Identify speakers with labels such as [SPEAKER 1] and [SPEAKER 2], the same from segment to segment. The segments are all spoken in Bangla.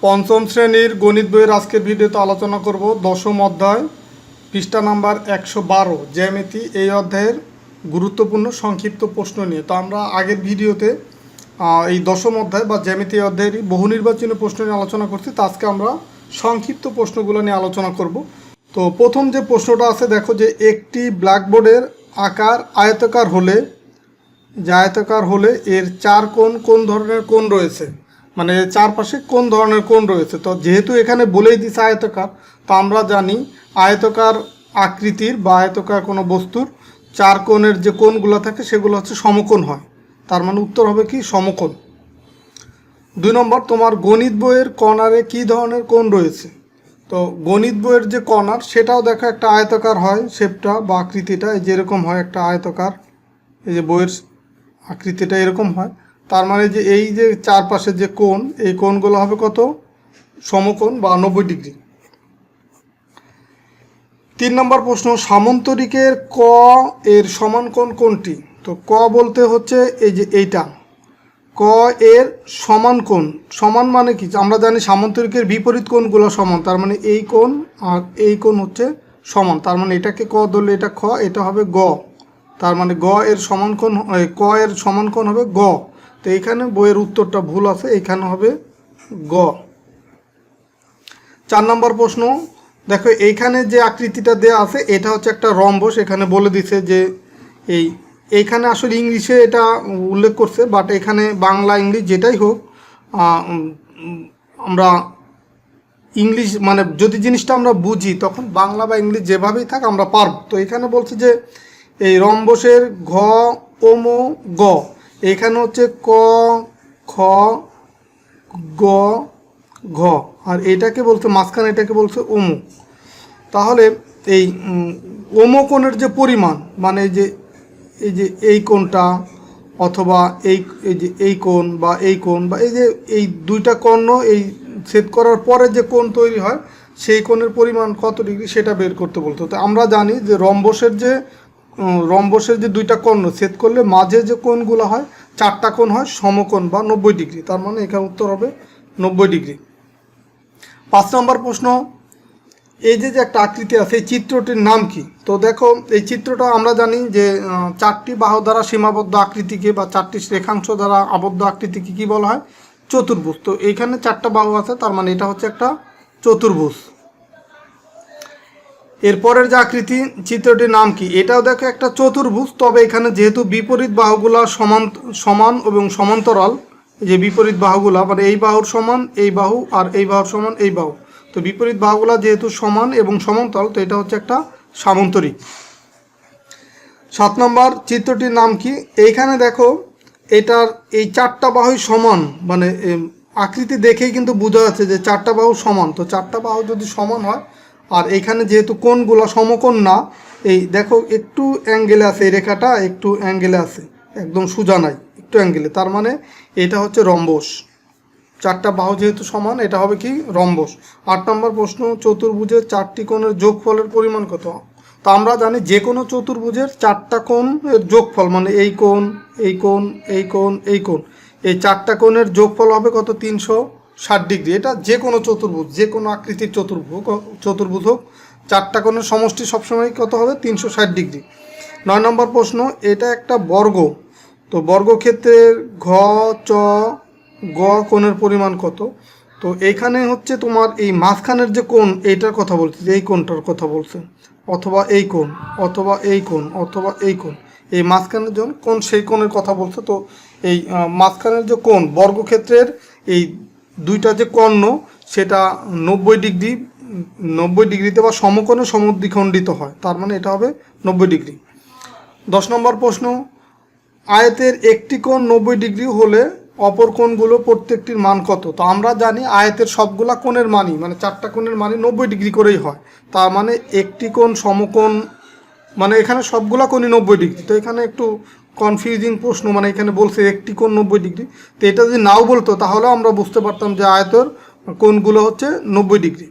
[SPEAKER 1] পঞ্চম শ্রেণীর গণিত বইয়ের আজকের ভিডিওতে আলোচনা করব দশম অধ্যায় পৃষ্ঠা নাম্বার 112 জ্যামিতি এই অধ্যায়ের গুরুত্বপূর্ণ সংক্ষিপ্ত প্রশ্ন নিয়ে। তো আমরা আগের ভিডিওতে এই দশম অধ্যায় বা জ্যামিতি অধ্যায়েরই বহু নির্বাচনী প্রশ্ন নিয়ে আলোচনা করছি। তো আজকে আমরা সংক্ষিপ্ত প্রশ্নগুলো নিয়ে আলোচনা করব। তো প্রথম যে প্রশ্নটা আছে দেখো যে একটি ব্ল্যাকবোর্ডের আকার আয়তাকার হলে এর চার কোন ধরনের কোণ রয়েছে, মানে চারপাশে কোন ধরনের কোণ রয়েছে। তো যেহেতু এখানে বলেই দিছে আয়তাকার, তো আমরা জানি আয়তাকার আকৃতির বা আয়তাকার কোনো বস্তুর চার কোণের যে কোণগুলো থাকে সেগুলো হচ্ছে সমকোণ হয়। তার মানে উত্তর হবে কি সমকোণ। 2 নম্বর, তোমার গণিত বইয়ের কর্নারে কি ধরনের কোণ রয়েছে। তো গণিত বইয়ের যে কর্নার সেটাও দেখো একটা আয়তাকার হয়, শেপটা বা আকৃতিটা যেরকম হয় একটা আয়তাকার, এই যে বইয়ের আকৃতিটা এরকম হয়। তার মানে যে এই যে চারপাশে যে কোণ, এই কোণগুলো হবে কত, সমকোণ বা 90 ডিগ্রি। 3 নম্বর প্রশ্ন, সামন্তরিকের ক এর সমান কোণ কোনটি। তো ক বলতে হচ্ছে এই যে এইটা, ক এর সমান কোণ। সমান মানে কি, আমরা জানি সামন্তরিকের বিপরীত কোণগুলো সমান, তার মানে এই কোণ আর এই কোণ হচ্ছে সমান। তার মানে এটাকে ক ধরলে এটা খ, এটা হবে গ, তার মানে গ এর সমান কোণ, ক এর সমান কোণ হবে গ। তো এইখানে বইয়ের উত্তরটা ভুল আছে, এইখানে হবে গ। 4 নম্বর প্রশ্ন, দেখো এইখানে যে আকৃতিটা দেয়া আছে এটা হচ্ছে একটা রম্বস। এখানে বলে দিছে যে এইখানে আসলে ইংলিশে এটা উল্লেখ করছে, বাট এখানে বাংলা ইংলিশ যেটাই হোক, আমরা ইংলিশ মানে যদি জিনিসটা আমরা বুঝি তখন বাংলা বা ইংলিশ যেভাবেই থাক আমরা পারব। তো এখানে বলছে যে এই রম্বসের ঘ ওম গ, এইখানে হচ্ছে ক খ গ ঘ, আর এটাকে বলছে মাঝখানে, এটাকে বলছে ওম। তাহলে এই ওম কোণের যে পরিমাণ, মানে এই কোণটা অথবা এই যে এই কোণ বা এই কোণ বা এই যে এই দুইটা কর্ণ এই ছেদ করার পরে যে কোণ তৈরি হয় সেই কোণের পরিমাণ কত ডিগ্রি সেটা বের করতে বলতো। তো আমরা জানি যে রম্বসের যে দুইটা কর্ণ ছেদ করলে মাঝে যে কোণগুলো হয় চারটা কোণ হয় সমকোণ বা 90 ডিগ্রি। তার মানে এখানে উত্তর হবে 90 ডিগ্রি। 5 নম্বর প্রশ্ন, এই যে একটা আকৃতি আছে এই চিত্রটির নাম কি। তো দেখো এই চিত্রটা আমরা জানি যে চারটি বাহু দ্বারা সীমাবদ্ধ আকৃতিকে বা চারটি রেখাংশ দ্বারা আবদ্ধ আকৃতিকে কি বলা হয়, চতুর্ভুজ। তো এইখানে চারটা বাহু আছে, তার মানে এটা হচ্ছে একটা চতুর্ভুজ। এরপরের যে আকৃতি চিত্রটির নাম কি, এটাও দেখো একটা চতুর্ভুজ, তবে এখানে যেহেতু বিপরীত বাহুগুলা সমান এবং সমান্তরাল, যে বিপরীত বাহুগুলা মানে এই বাহুর সমান এই বাহু আর এই বাহুর সমান এই বাহু, তো বিপরীত বাহুগুলা যেহেতু সমান এবং সমান্তরাল, তো এটা হচ্ছে একটা সামন্তরিক। 7 নম্বর, চিত্রটির নাম কি। এইখানে দেখো এটার এই চারটা বাহুই সমান, মানে আকৃতি দেখেই কিন্তু বোঝা যাচ্ছে যে চারটা বাহু সমান। তো চারটা বাহু যদি সমান হয় আর এখানে যেহেতু কোণগুলো সমকোণ না, এই দেখো একটু অ্যাঙ্গেলে আছে, এই রেখাটা একটু অ্যাঙ্গেলে আছে, একদম সোজা নাই, একটু অ্যাঙ্গেলে, তার মানে এটা হচ্ছে রম্বস। চারটা বাহু যেহেতু সমান এটা হবে কি রম্বস। 8 নম্বর প্রশ্ন, চতুর্ভুজের চারটি কোণের যোগফলের পরিমাণ কত। তা আমরা জানি যে কোনো চতুর্ভুজের চারটা কোণের যোগফল, মানে এই কোণ এই কোণ এই কোণ এই কোণ, এই চারটা কোণের যোগফল হবে কত, 360 ডিগ্রি। এটা যে কোনো চতুর্ভুজ, যে কোনো আকৃতির চতুর্ভুজ হোক, চারটা কোণের সমষ্টি সবসময় কত হবে, 360 ডিগ্রি। 9 নম্বর প্রশ্ন, এটা একটা বর্গ। তো বর্গক্ষেত্রের ঘ চ গ কোণের পরিমাণ কত। তো এইখানে হচ্ছে তোমার এই মাঝখানের যে কোণ এইটার কথা বলছে, যে এই কোণটার কথা বলছে, অথবা এই কোণ অথবা এই কোণ অথবা এই কোণ, এই মাঝখানের যে কোণ সেই কোণের কথা বলছে। তো এই মাঝখানের যে কোণ বর্গক্ষেত্রের এই দুইটা যে কর্ণ সেটা 90 ডিগ্রিতে বা সমকোণে সমদ্বিখণ্ডিত হয়, তার মানে এটা হবে 90 ডিগ্রি। 10 নম্বর প্রশ্ন, আয়তের একটি কোণ 90 ডিগ্রি হলে অপর কোণগুলো প্রত্যেকটির মান কত। তো আমরা জানি আয়তের সবগুলা কোণের মানই, মানে চারটা কোণের মানই 90 ডিগ্রি করেই হয়। তার মানে একটি কোণ সমকোণ, মানে এখানে সবগুলা কোণই 90 ডিগ্রি। তো এখানে একটু কনফিউজিং প্রশ্ন, মানে এখানে বলছে একটি কোণ 90 ডিগ্রি। তো এটা যদি নাও বলতো তাহলে আমরা বুঝতে পারতাম যে আয়তের কোণগুলো হচ্ছে 90 ডিগ্রি।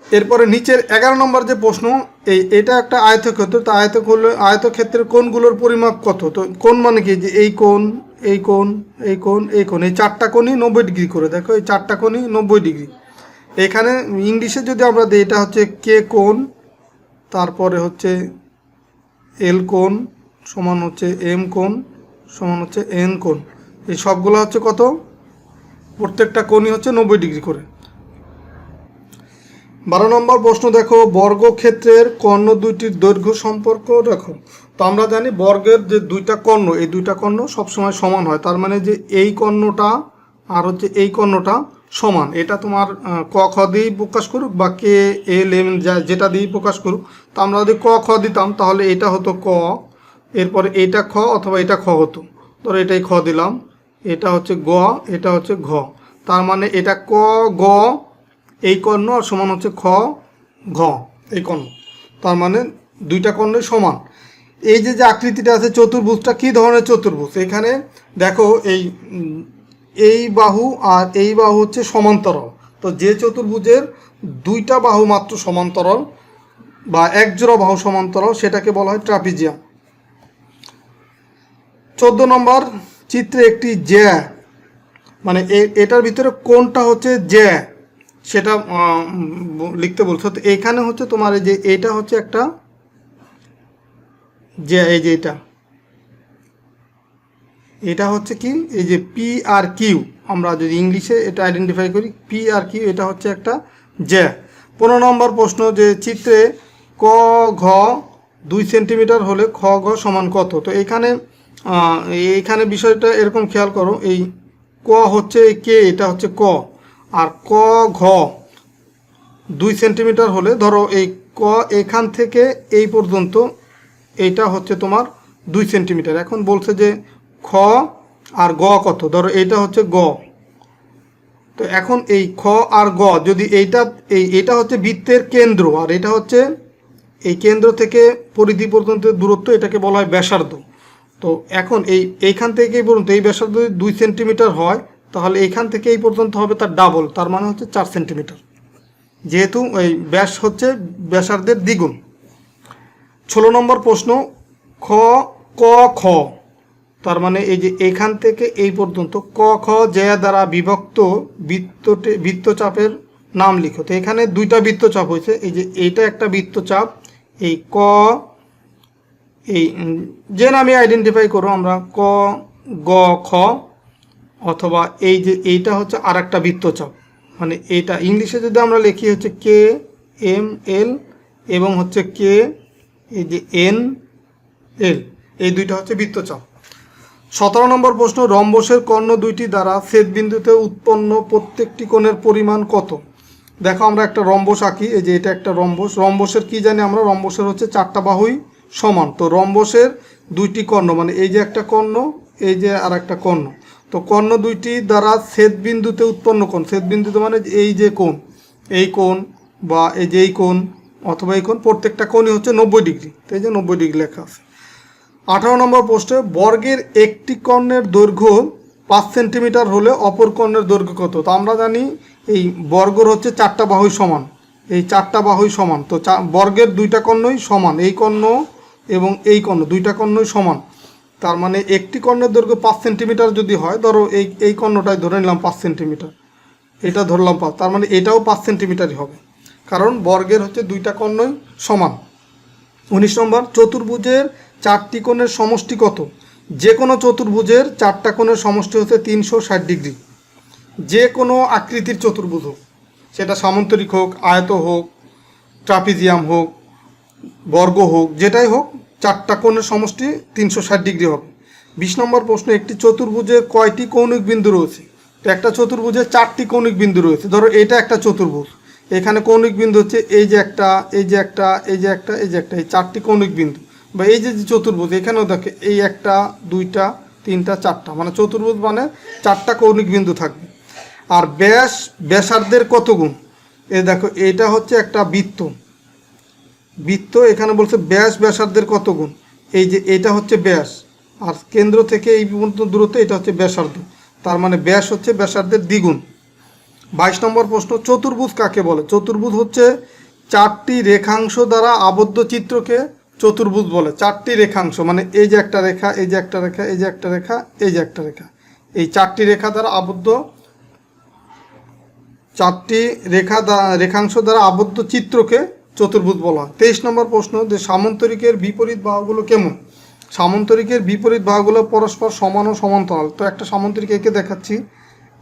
[SPEAKER 1] এরপরে নিচের 11 নম্বর যে প্রশ্ন, এটা একটা আয়তক্ষেত্র। তো আয়তক্ষেত্রের কোণগুলোর পরিমাপ কত। তো কোণ মানে কি, যে এই কোণ এই কোণ, এই কোণ, এই কোণ, এই চারটা কোণই 90 ডিগ্রি করে। দেখো এই চারটা কোণই 90 ডিগ্রি। এখানে ইংলিশে যদি আমরা দিই, এটা হচ্ছে কে কোণ, তারপরে হচ্ছে এল কোণ সমান হচ্ছে এম কোণ সমান হচ্ছে এন কোণ। এই সবগুলো হচ্ছে কত? প্রত্যেকটা কোণই হচ্ছে 90 ডিগ্রি করে। 12 নম্বর প্রশ্ন দেখো, বর্গক্ষেত্রের কর্ণ দুইটির দৈর্ঘ্য সম্পর্ক দেখো। তো আমরা জানি বর্গের যে দুইটা কর্ণ, এই দুইটা কর্ণ সবসময় সমান হয়। তার মানে যে এই কর্ণটা আর হচ্ছে এই কর্ণটা সমান। এটা তোমার ক খ দিয়েই প্রকাশ করুক বা কে এল এম যেটা দিয়েই প্রকাশ করুক। তো আমরা যদি ক খ দিতাম তাহলে এটা হতো ক, এরপরে এটা খ অথবা এটা খ হতো। ধরো এটাই খ দিলাম, এটা হচ্ছে গ, এটা হচ্ছে ঘ। তার মানে এটা ক গ এই কর্ণ আর সমান হচ্ছে খ ঘ এই কর্ণ। তার মানে দুইটা কর্ণই সমান। এই যে আকৃতিটা আছে চতুর্ভুজটা কী ধরনের চতুর্ভুজ? এখানে দেখো এই বাহু আর এই বাহু হচ্ছে সমান্তরাল। তো যে চতুর্ভুজের দুইটা বাহু মাত্র সমান্তরাল বা একজোড়া বাহু সমান্তরাল সেটাকে বলা হয় ট্রাপিজিয়াম। 14 নম্বর চিত্রে একটি জ্যা, মানে এটার ভিতরে কোনটা হচ্ছে জ্যা সেটা লিখতে বলছো। তো এখানে হচ্ছে তোমার এই যে এটা হচ্ছে একটা জ্যা, এই যে এটা হচ্ছে কি, এই যে পি আর কিউ, আমরা যদি ইংলিশে এটা আইডেন্টিফাই করি পি আর কিউ, এটা হচ্ছে একটা জ্যা। 15 নম্বর প্রশ্ন, যে চিত্রে ক ঘ 2 সেন্টিমিটার হলে খ ঘ সমান কত? তো এইখানে বিষয়টা এরকম খেয়াল করো, এই ক হচ্ছে কে, এটা হচ্ছে ক, আর ক ঘ 2 সেন্টিমিটার হলে ধরো এই ক এখান থেকে এই পর্যন্ত এইটা হচ্ছে তোমার 2 সেন্টিমিটার। এখন বলছে যে খ আর গ কত, ধরো এইটা হচ্ছে গ। তো এখন এই খ আর গ যদি এইটা হচ্ছে বৃত্তের কেন্দ্র, আর এটা হচ্ছে এই কেন্দ্র থেকে পরিধি পর্যন্ত দূরত্ব, এটাকে বলা হয় ব্যাসার্ধ। তো এখন এইখান থেকে এই পর্যন্ত এই ব্যাসার্ধ যদি 2 সেন্টিমিটার হয়, তাহলে এইখান থেকে এই পর্যন্ত হবে তার ডাবল, তার মানে হচ্ছে 4 সেন্টিমিটার, যেহেতু এই ব্যাস হচ্ছে ব্যাসার্ধের দ্বিগুণ। 16 নম্বর প্রশ্ন, খ ক খ, তার মানে এই যে এখান থেকে এই পর্যন্ত ক খ জ্যা দ্বারা বিভক্ত বৃত্তচাপের নাম লিখো। তো এখানে দুইটা বৃত্তচাপ হয়েছে, এই যে এইটা একটা বৃত্তচাপ, এই ক এই যে নামে আইডেন্টিফাই করো আমরা, ক গ খ, অথবা এই যে এইটা হচ্ছে আর একটা বৃত্তচাপ, মানে এইটা ইংলিশে যদি আমরা লিখি হচ্ছে কে এম এল এবং হচ্ছে কে এই যে এন এল, এই দুইটা হচ্ছে বৃত্তচাপ। 17 নম্বর প্রশ্ন, রম্বসের কর্ণ দুইটি দ্বারা ছেদবিন্দুতে উৎপন্ন প্রত্যেকটি কোণের পরিমাণ কত? দেখো আমরা একটা রম্বস আঁকি, এই যে এটা একটা রম্বস। রম্বসের কি জানি আমরা, রম্বসের হচ্ছে চারটা বাহুই সমান। তো রম্বসের দুইটি কর্ণ, মানে এই যে একটা কর্ণ, এই যে আর একটা কর্ণ, তো কর্ণ দুইটি দ্বারা ছেদবিন্দুতে উৎপন্ন কোণ, ছেদবিন্দুতে মানে এই যে কোণ, এই কোণ বা এই যে এই কোণ অথবা এই কোণ, প্রত্যেকটা কোণই হচ্ছে 90 ডিগ্রি। তো এই যে 90 ডিগ্রি লেখা আছে। 18 নম্বর প্রশ্নে, বর্গের একটি কর্ণের দৈর্ঘ্য 5 সেন্টিমিটার হলে অপর কর্ণের দৈর্ঘ্য কত? তো আমরা জানি এই বর্গের হচ্ছে চারটা বাহুই সমান, এই চারটা বাহুই সমান। তো বর্গের দুইটা কর্ণই সমান, এই কর্ণ এবং এই কর্ণ দুইটা কর্ণই সমান। তার মানে একটি কর্ণের দৈর্ঘ্য 5 সেন্টিমিটার যদি হয়, ধরো এই কর্ণটাই ধরে নিলাম 5 সেন্টিমিটার, এটা ধরলাম 5, তার মানে এটাও 5 সেন্টিমিটারই হবে, কারণ বর্গের হচ্ছে দুইটা কর্ণই সমান। 19 নম্বর, চতুর্ভুজের 4টি কোণের সমষ্টি কত? যে কোনো চতুর্ভুজের 4টা কোণের সমষ্টি হচ্ছে 360 ডিগ্রি। যে কোনো আকৃতির চতুর্ভুজ হোক, সেটা সামান্তরিক হোক, আয়ত হোক, ট্রাপিজিয়াম হোক, বর্গ হোক, যেটাই হোক, 4টা কোণের সমষ্টি 360 ডিগ্রি হবে। 20 নম্বর প্রশ্ন, একটি চতুর্ভুজের কয়টি কৌণিক বিন্দু রয়েছে? তো একটা চতুর্ভুজের 4টি কৌণিক বিন্দু রয়েছে। ধরো এটা একটা চতুর্ভুজ, এখানে কৌণিক বিন্দু হচ্ছে এই যে একটা, এই যে একটা, এই যে একটা, এই যে একটা, এই 4টি কৌণিক বিন্দু। বা এই যে চতুর্ভুজ, এখানেও দেখে এই একটা, দুইটা, তিনটা, 4টা, মানে চতুর্ভুজ মানে 4টা কৌণিক বিন্দু থাকবে। আর ব্যাসার্ধের কত গুণ? এই দেখো এটা হচ্ছে একটা বৃত্ত, এখানে বলছে ব্যাসার্ধের কত গুণ? এই যে এটা হচ্ছে ব্যাস, আর কেন্দ্র থেকে এই পর্যন্ত দূরত্ব, এটা হচ্ছে ব্যাসার্ধ, তার মানে ব্যাস হচ্ছে ব্যাসার্ধের দ্বিগুণ। 22 নম্বর প্রশ্ন, চতুর্ভুজ কাকে বলে? চতুর্ভুজ হচ্ছে 4টি রেখাংশ দ্বারা আবদ্ধ চিত্রকে চতুর্ভুজ বলে। চারটি রেখাংশ, মানে এই যে একটা রেখা, এই যে একটা রেখা, এই যে একটা রেখা, এই যে একটা রেখা, এই চারটি রেখা দ্বারা আবদ্ধ, চারটি রেখাংশ দ্বারা আবদ্ধ চিত্রকে চতুর্ভুজ বলা হয়। 23 নম্বর প্রশ্ন, যে সামান্তরিকের বিপরীত বাহুগুলো কেমন? সামান্তরিকের বিপরীত বাহুগুলো পরস্পর সমান ও সমান্তরাল। তো একটা সামান্তরিক এঁকে দেখাচ্ছি।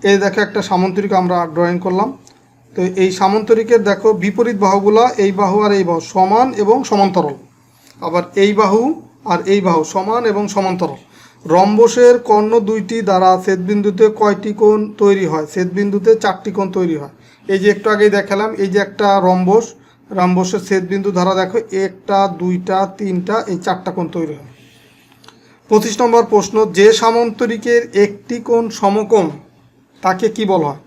[SPEAKER 1] এই দেখো একটা সামান্তরিক আমরা ড্রয়িং করলাম। তো এই সামান্তরিকের দেখো বিপরীত বাহুগুলো, এই বাহু আর এই বাহু সমান এবং সমান্তরাল। আবার এই বাহু আর এই বাহু সমান এবং সমান্তরাল। রম্বসের কর্ণ দুইটি দ্বারা ছেদবিন্দুতে কয়টি কোণ তৈরি হয়? ছেদবিন্দুতে 4টি কোণ তৈরি হয়। এই যে একটু আগেই দেখালাম, এই যে একটা রম্বসের ছেদবিন্দু দ্বারা দেখো একটা, দুইটা, তিনটা, এই 4টা কোণ তৈরি হয়। 25 নম্বর প্রশ্ন, যে সামান্তরিকের একটি কোণ সমকোণ তাকে কি বলা হয়?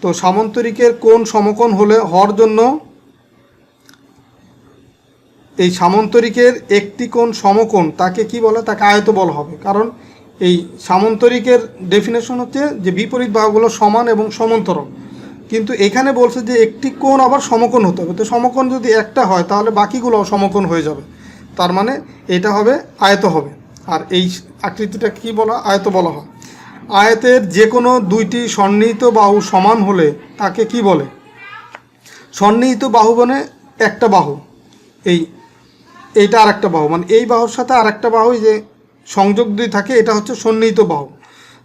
[SPEAKER 1] তো সামান্তরিকের কোণ সমকোণ হলে হওয়ার জন্য এই সামান্তরিকের একটি কোণ সমকোণ তাকে কি বলে? তাকে আয়ত বলা হবে। কারণ এই সামান্তরিকের ডেফিনেশন হচ্ছে যে বিপরীত বাহুগুলো সমান এবং সমান্তরাল, কিন্তু এখানে বলছে যে একটি কোণ আবার সমকোণ হতে হবে। তো সমকোণ যদি একটা হয় তাহলে বাকিগুলো সমকোণ হয়ে যাবে, তার মানে এটা হবে আয়ত হবে। আর এই আকৃতিটা কি বলা? আয়ত বলা হয়। আয়তের যে কোনো দুইটি সন্নিহিত বাহু সমান হলে তাকে কি বলে? সন্নিহিত বাহু মানে একটা বাহু, এইটা আর একটা বাহু, মানে এই বাহুর সাথে আর একটা বাহু যে সংযোগ দুই থাকে, এটা হচ্ছে সন্নিহিত বাহু।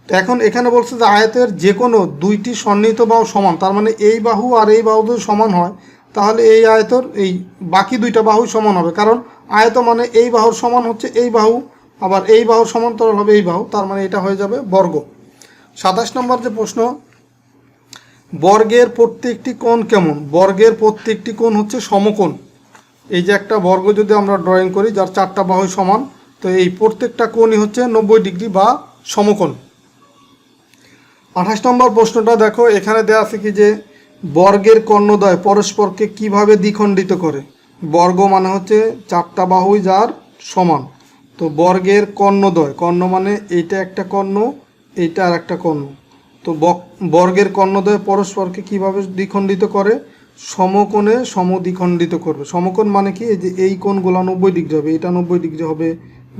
[SPEAKER 1] তো এখন এখানে বলছে যে আয়তের যে কোনো দুইটি সন্নিহিত বাহু সমান, তার মানে এই বাহু আর এই বাহু যদি সমান হয় তাহলে এই আয়তর এই বাকি দুইটা বাহু সমান হবে। কারণ আয়ত মানে এই বাহুর সমান হচ্ছে এই বাহু, আবার এই বাহুর সমান্তরাল হবে এই বাহু, তার মানে এটা হয়ে যাবে বর্গ। 27 নম্বর যে প্রশ্ন, বর্গের প্রত্যেকটি কোণ কেমন? বর্গের প্রত্যেকটি কোণ হচ্ছে সমকোণ। এই যে একটা বর্গ যদি আমরা ড্রয়িং করি যার 4টা বাহু সমান, তো এই প্রত্যেকটা কোণই হচ্ছে 90 ডিগ্রি বা সমকোণ। 28 নম্বর প্রশ্নটা দেখো, এখানে দেওয়া আছে কি যে বর্গের কর্ণদ্বয় পরস্পরকে কিভাবে দ্বিখণ্ডিত করে? বর্গ মানে হচ্ছে 4টা বাহুই যার সমান। তো বর্গের কর্ণদ্বয়, কর্ণ মানে এইটা একটা কর্ণ, এইটা আর একটা কর্ণ। তো বর্গের কর্ণদ্বয় পরস্পরকে কিভাবে দ্বিখণ্ডিত করে? সমকোণে সমদ্বিখণ্ডিত করবে। সমকোণ মানে কি? এই যে এই কোণগুলো 90 ডিগ্রি হবে, এটা 90 ডিগ্রি হবে,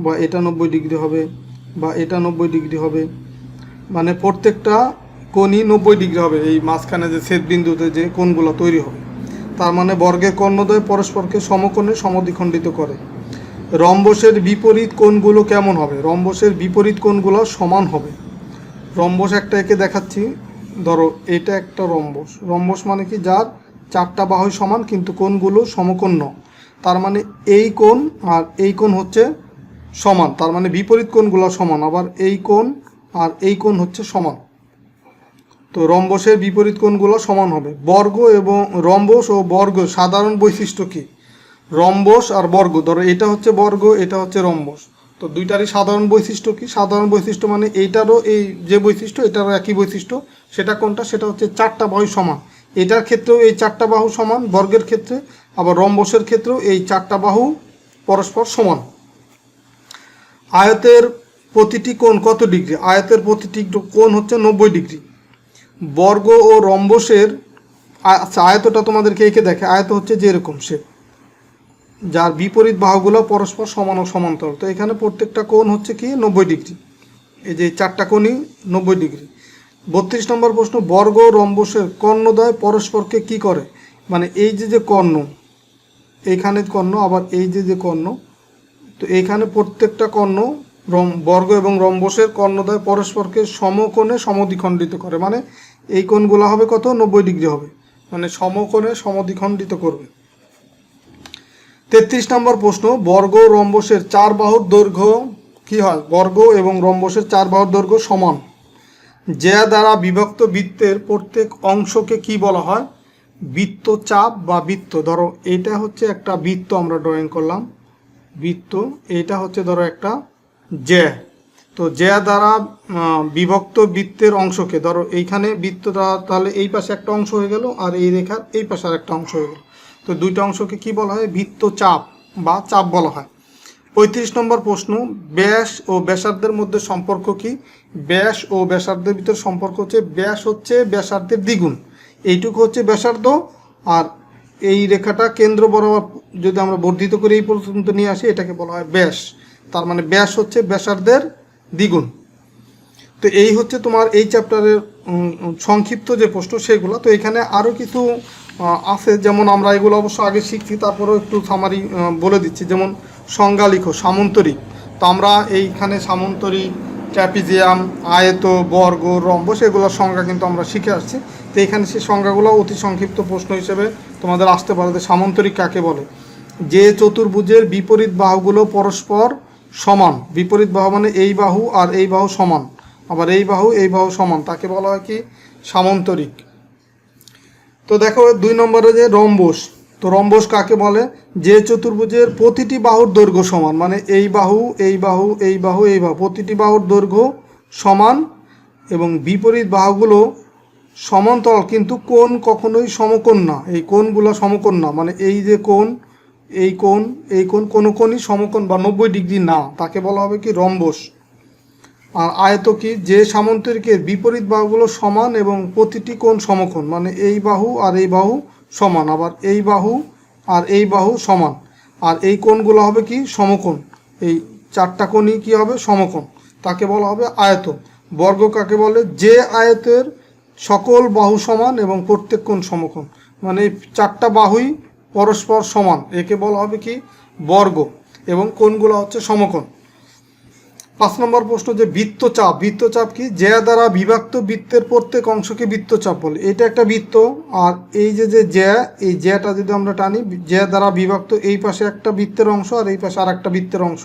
[SPEAKER 1] বা এটা 90 ডিগ্রি হবে, বা এটা 90 ডিগ্রি হবে, মানে প্রত্যেকটা কোণই 90 ডিগ্রি হবে। এই মাঝখানে যে ছেদবিন্দুতে যে কোণগুলো তৈরি হবে, তার মানে বর্গের কর্ণদ্বয় পরস্পরকে সমকোণে সমদ্বিখণ্ডিত করে। রম্বসের বিপরীত কোণগুলো কেমন হবে? রম্বসের বিপরীত কোণগুলো সমান হবে। রম্বস একটা এঁকে দেখাচ্ছি। ধরো এটা একটা রম্বস। রম্বস মানে কি? যার 4টা বাহু সমান কিন্তু কোণগুলো সমকোণ নয়। তার মানে এই কোণ আর এই কোণ হচ্ছে সমান, তার মানে বিপরীত কোণগুলো সমান। আবার এই কোণ আর এই কোণ হচ্ছে সমান, তো রম্বসের বিপরীত কোণগুলো সমান হবে। বর্গ এবং রম্বস ও বর্গ সাধারণ বৈশিষ্ট্য কি? রম্বস আর বর্গ, ধরো এটা হচ্ছে বর্গ, এটা হচ্ছে রম্বস, তো দুইটারই সাধারণ বৈশিষ্ট্য কি? সাধারণ বৈশিষ্ট্য মানে এইটারও এই যে বৈশিষ্ট্য, এটারও একই বৈশিষ্ট্য। সেটা কোনটা? সেটা হচ্ছে 4টা বাহু সমান। এটার ক্ষেত্রেও এই 4টা বাহু সমান বর্গের ক্ষেত্রে, আবার রম্বসের ক্ষেত্রেও এই 4টা বাহু পরস্পর সমান। আয়তের প্রতিটি কোণ কত ডিগ্রি? আয়তের প্রতিটি কোণ হচ্ছে 90 ডিগ্রি। বর্গ ও রম্বসের আচ্ছা, আয়তটা তোমাদেরকে এঁকে দেখে। আয়ত হচ্ছে যে এরকম শেপ, যার বিপরীত বাহুগুলো পরস্পর সমান ও সমান্তরাল। তো এখানে প্রত্যেকটা কোণ হচ্ছে কি? 90 ডিগ্রি। এই যে 4টা কোণই 90 ডিগ্রি। 32 নম্বর প্রশ্ন, বর্গ ও রম্বসের কর্ণদ্বয় পরস্পরকে কি করে? মানে এই যে কর্ণ, এইখানে কর্ণ, আবার এই যে কর্ণ, তো এইখানে প্রত্যেকটা কর্ণ বর্গ এবং রম্বসের কর্ণদ্বয় পরস্পরকে সমকোণে সমদ্বিখণ্ডিত করে। মানে এই কোণগুলো হবে কত? 90 ডিগ্রি হবে, মানে সমকোণে সমদ্বিখণ্ডিত করবে। 33 নম্বর প্রশ্ন, বর্গ ও রম্বসের 4 বাহুর দৈর্ঘ্য কি হয়? বর্গ এবং রম্বসের 4 বাহুর দৈর্ঘ্য সমান। জ্যা দ্বারা বিভক্ত বৃত্তের প্রত্যেক অংশকে কি বলা হয়? বৃত্তচাপ বা বৃত্ত। ধরো এটা হচ্ছে একটা বৃত্ত আমরা ড্রয়িং করলাম, বৃত্ত। এটা হচ্ছে ধরো একটা জ্যা। তো জ্যা দ্বারা বিভক্ত বৃত্তের অংশকে, ধরো এইখানে বৃত্তটা, তাহলে এই পাশে একটা অংশ হয়ে গেল, আর এই রেখার এই পাশে আর একটা অংশ হয়ে গেল। তো দুইটা অংশকে কি বলা হয়? বৃত্তচাপ বা চাপ বলা হয়। 35 নম্বর প্রশ্ন, ব্যাস ও ব্যাসার্ধের মধ্যে সম্পর্ক কি? ব্যাস ও ব্যাসার্ধের ভিতর সম্পর্ক হচ্ছে, ব্যাস হচ্ছে ব্যাসার্ধের দ্বিগুণ, এইটুকু হচ্ছে ব্যাসার্ধ, আর এই রেখাটা কেন্দ্র বরাবর যদি আমরা বর্ধিত করে এই পর্যন্ত নিয়ে আসি এটাকে বলা হয় ব্যাস। তার মানে ব্যাস হচ্ছে ব্যাসার্ধের দ্বিগুণ। তো এই হচ্ছে তোমার এই চ্যাপ্টারের সংক্ষিপ্ত যে প্রশ্ন সেগুলো। তো এখানে আরও কিছু আছে, যেমন আমরা এগুলো অবশ্য আগে শিখছি, তারপরেও একটু সামারি বলে দিচ্ছি। যেমন সংজ্ঞা লিখো সামন্তরিক। তো আমরা এইখানে সামন্তরিক, ট্র্যাপিজিয়াম, আয়ত, বর্গ, রম্বস এগুলোর সংজ্ঞা কিন্তু আমরা শিখে আসছি। তো এখানে সেই সংজ্ঞাগুলো অতি সংক্ষিপ্ত প্রশ্ন হিসেবে তোমাদের আসতে পারে। যে সামন্তরিক কাকে বলে? যে চতুর্ভুজের বিপরীত বাহুগুলো পরস্পর সমান। বিপরীত বাহু মানে এই বাহু আর এই বাহু সমান, আবার এই বাহু সমান, তাকে বলা হয় কি? সামন্তরিক। তো দেখো 2 নম্বরে যে রম্বস। তো রম্বস কাকে বলে? যে চতুর্ভুজের প্রতিটি বাহুর দৈর্ঘ্য সমান, মানে এই বাহু প্রতিটি বাহুর দৈর্ঘ্য সমান এবং বিপরীত বাহুগুলো সমান্তরাল, কিন্তু কোণ কখনোই সমকোণ না। এই কোণগুলো সমকোণ না, মানে এই যে কোণ, এই কোণ কোনো কোণই সমকোণ বা 90 ডিগ্রি না, তাকে বলা হবে কি? রম্বস। আর আয়ত কি? যে সামন্তরিকের বিপরীত বাহুগুলো সমান এবং প্রতিটি কোণ সমকোণ, মানে এই বাহু আর এই বাহু সমান, আবার এই বাহু আর এই বাহু সমান, আর এই কোণগুলো হবে কি? সমকোণ। এই 4টা কোণই কি হবে? সমকোণ, তাকে বলা হবে আয়ত। বর্গ কাকে বলে? যে আয়তের সকল বাহু সমান এবং প্রত্যেক কোণ সমকোণ, মানে এই 4টা বাহুই পরস্পর সমান, একে বলা হবে কি? বর্গ, এবং কোণগুলো হচ্ছে সমকোণ। 5 নম্বর প্রশ্ন যে বৃত্তচাপ। বৃত্তচাপ কি? জ্যা দ্বারা বিভক্ত বৃত্তের প্রত্যেক অংশকে বৃত্তচাপ বলে। এটা একটা বৃত্ত, আর এই যে জ্যা, এই জ্যাটা যদি আমরা টানি, জ্যা দ্বারা বিভক্ত এই পাশে একটা বৃত্তের অংশ আর এই পাশে আর একটা বৃত্তের অংশ,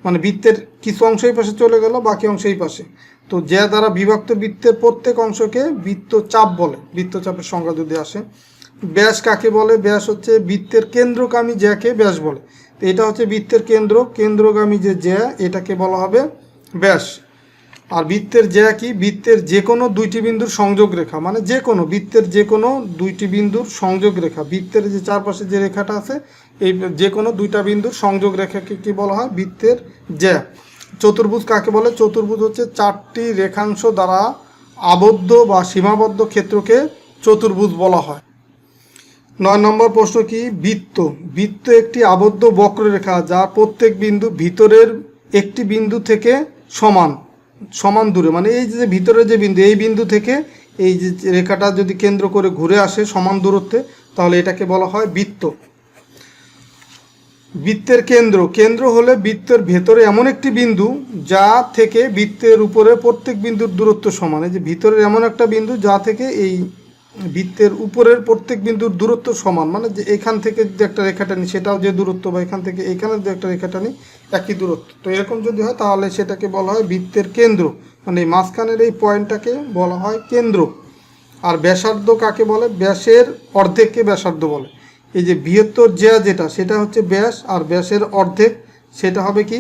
[SPEAKER 1] মানে বৃত্তের কিছু অংশ এই পাশে চলে গেল, বাকি অংশ এই পাশে। তো জ্যা দ্বারা বিভক্ত বৃত্তের প্রত্যেক অংশকে বৃত্তচাপ বলে। বৃত্তচাপের সংজ্ঞা যদি আসে। ব্যাস কাকে বলে? ব্যাস হচ্ছে বৃত্তের কেন্দ্রগামী জ্যাকে ব্যাস বলে। তো এটা হচ্ছে বৃত্তের কেন্দ্রগামী যে জ্যা, এটাকে বলা হবে ব্যাস। আর বৃত্তের জ্যা কি? বৃত্তের যে কোনো 2টি বিন্দুর সংযোগ রেখা, মানে যে কোনো বৃত্তের যে কোনো 2টি বিন্দুর সংযোগ রেখা। বৃত্তের যে চারপাশে যে রেখাটা আছে, এই যে কোনো 2টা বিন্দুর সংযোগ রেখাকে কি বলা হয়? বৃত্তের জ্যা। চতুর্ভুজ কাকে বলে? চতুর্ভুজ হচ্ছে 4টি রেখাংশ দ্বারা আবদ্ধ বা সীমাবদ্ধ ক্ষেত্রকে চতুর্ভুজ বলা হয়। 9 নম্বর প্রশ্ন কি? বৃত্ত। বৃত্ত একটি আবদ্ধ বক্ররেখা যা প্রত্যেক বিন্দু ভিতরের একটি বিন্দু থেকে সমান দূরে, মানে এই যে ভিতরের যে বিন্দু, এই বিন্দু থেকে এই যে রেখাটা যদি কেন্দ্র করে ঘুরে আসে সমান দূরত্বে, তাহলে এটাকে বলা হয় বৃত্ত। বৃত্তের কেন্দ্র হলে বৃত্তের ভেতরে এমন একটি বিন্দু যা থেকে বৃত্তের উপরে প্রত্যেক বিন্দুর দূরত্ব সমান। এই যে ভিতরের এমন একটা বিন্দু যা থেকে এই বৃত্তের উপরের প্রত্যেক বিন্দুর দূরত্ব সমান, মানে যে এখান থেকে যে একটা রেখাটা নিই সেটাও যে দূরত্ব, বা এখান থেকে এখানে যে একটা রেখাটা নিই একই দূরত্ব। তো এরকম যদি হয় তাহলে সেটাকে বলা হয় বৃত্তের কেন্দ্র, মানে এই মাঝখানের এই পয়েন্টটাকে বলা হয় কেন্দ্র। আর ব্যাসার্ধ কাকে বলে? ব্যাসের অর্ধেককে ব্যাসার্ধ বলে। এই যে বৃহত্তর জ্যা যেটা, সেটা হচ্ছে ব্যাস, আর ব্যাসের অর্ধেক সেটা হবে কি?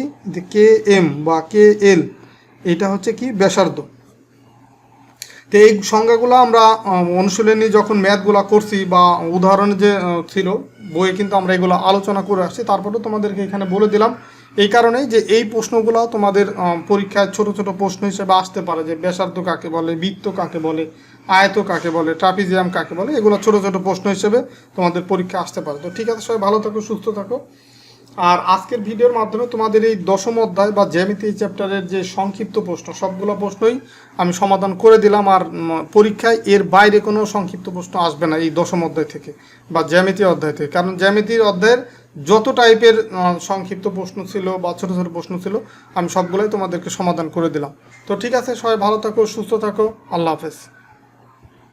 [SPEAKER 1] কে এম বা কে এল, এটা হচ্ছে কি? ব্যাসার্ধ। তো এই সংজ্ঞাগুলো আমরা অনুশীলনী যখন ম্যাথগুলো করছি বা উদাহরণে যে ছিল বইয়ে, কিন্তু আমরা এগুলো আলোচনা করে আসছি। তারপরেও তোমাদেরকে এখানে বলে দিলাম এই কারণেই যে এই প্রশ্নগুলো তোমাদের পরীক্ষায় ছোট ছোট প্রশ্ন হিসেবে আসতে পারে। যে ব্যাসার্ধ কাকে বলে, বৃত্ত কাকে বলে, আয়ত কাকে বলে, ট্রাপিজিয়াম কাকে বলে, এগুলো ছোট ছোট প্রশ্ন হিসেবে তোমাদের পরীক্ষা আসতে পারে। তো ঠিক আছে, সবাই ভালো থাকো, সুস্থ থাকো। আর আজকের ভিডিওর মাধ্যমে তোমাদের এই 10ম অধ্যায় বা জ্যামিতি চ্যাপ্টারের যে সংক্ষিপ্ত প্রশ্ন, সবগুলো প্রশ্নই আমি সমাধান করে দিলাম। আর পরীক্ষায় এর বাইরে কোনো সংক্ষিপ্ত প্রশ্ন আসবে না এই 10ম অধ্যায় থেকে বা জ্যামিতি অধ্যায় থেকে, কারণ জ্যামিতির অধ্যায়ের যত টাইপের সংক্ষিপ্ত প্রশ্ন ছিল বা ছোটো ছোটো প্রশ্ন ছিল আমি সবগুলোই তোমাদেরকে সমাধান করে দিলাম। তো ঠিক আছে, সবাই ভালো থাকো, সুস্থ থাকো, আল্লাহ হাফেজ।